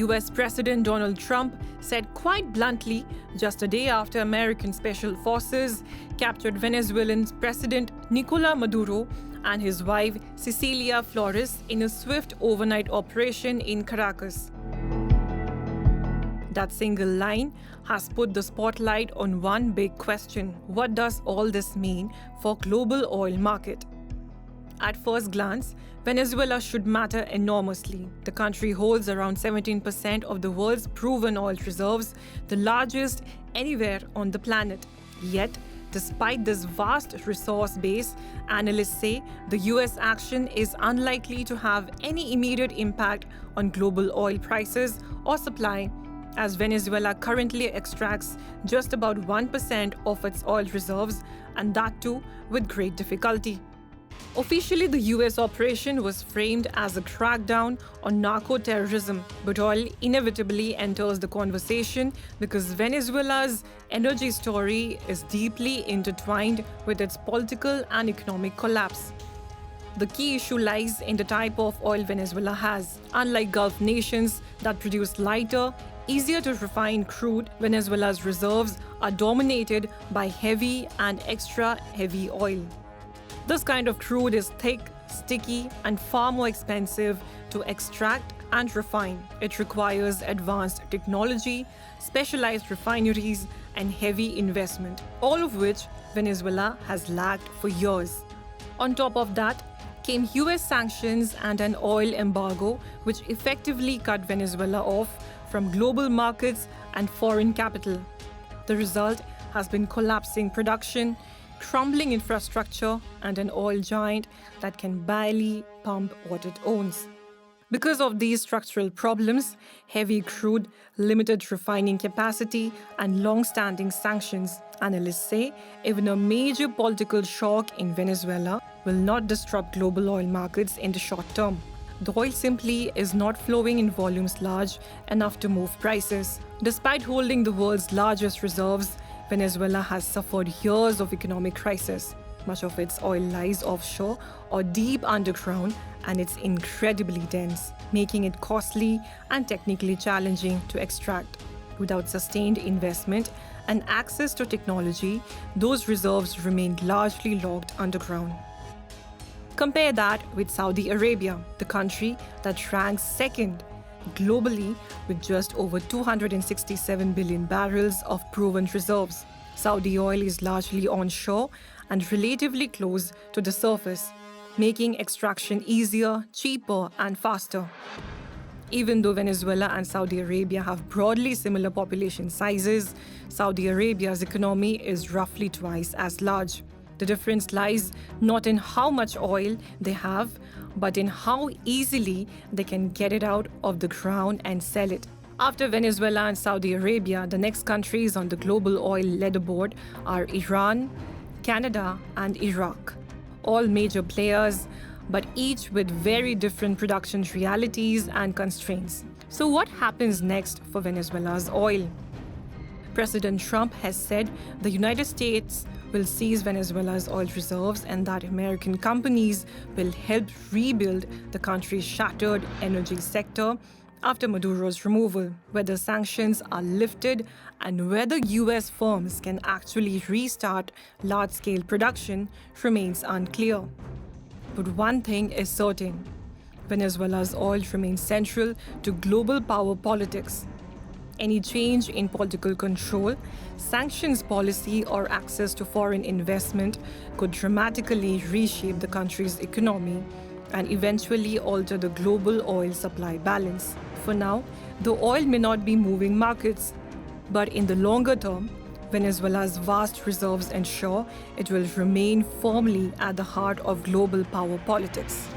US President Donald Trump said quite bluntly just a day after American special forces captured Venezuelan President Nicolas Maduro and his wife Cecilia Flores in a swift overnight operation in Caracas. That single line has put the spotlight on one big question: what does all this mean for global oil market? At first glance, Venezuela should matter enormously. The country holds around 17% of the world's proven oil reserves, the largest anywhere on the planet. Yet, despite this vast resource base, analysts say the US action is unlikely to have any immediate impact on global oil prices or supply, as Venezuela currently extracts just about 1% of its oil reserves, and that too with great difficulty. Officially, the US operation was framed as a crackdown on narco-terrorism, but oil inevitably enters the conversation because Venezuela's energy story is deeply intertwined with its political and economic collapse. The key issue lies in the type of oil Venezuela has. Unlike Gulf nations that produce lighter, easier to refine crude, Venezuela's reserves are dominated by heavy and extra heavy oil. This kind of crude is thick, sticky, and far more expensive to extract and refine. It requires advanced technology, specialized refineries, and heavy investment, all of which Venezuela has lacked for years. On top of that, came US sanctions and an oil embargo, which effectively cut Venezuela off from global markets and foreign capital. The result has been collapsing production, crumbling infrastructure, and an oil giant that can barely pump what it owns. Because of these structural problems, heavy crude, limited refining capacity, and long-standing sanctions, analysts say even a major political shock in Venezuela will not disrupt global oil markets in the short term. The oil simply is not flowing in volumes large enough to move prices. Despite holding the world's largest reserves, Venezuela has suffered years of economic crisis. Much of its oil lies offshore or deep underground, and it's incredibly dense, making it costly and technically challenging to extract. Without sustained investment and access to technology, those reserves remain largely locked underground. Compare that with Saudi Arabia, the country that ranks second globally with just over 267 billion barrels of proven reserves. Saudi oil is largely onshore and relatively close to the surface, making extraction easier, cheaper, and faster. Even though Venezuela and Saudi Arabia have broadly similar population sizes, Saudi Arabia's economy is roughly twice as large. The difference lies not in how much oil they have, but in how easily they can get it out of the ground and sell it. After Venezuela and Saudi Arabia, the next countries on the global oil leaderboard are Iran, Canada, and Iraq. All major players, but each with very different production realities and constraints. So what happens next for Venezuela's oil? President Trump has said the United States will seize Venezuela's oil reserves and that American companies will help rebuild the country's shattered energy sector after Maduro's removal. Whether sanctions are lifted and whether US firms can actually restart large-scale production remains unclear. But one thing is certain: Venezuela's oil remains central to global power politics. Any change in political control, sanctions policy, or access to foreign investment could dramatically reshape the country's economy and eventually alter the global oil supply balance. For now, the oil may not be moving markets, but in the longer term, Venezuela's vast reserves ensure it will remain firmly at the heart of global power politics.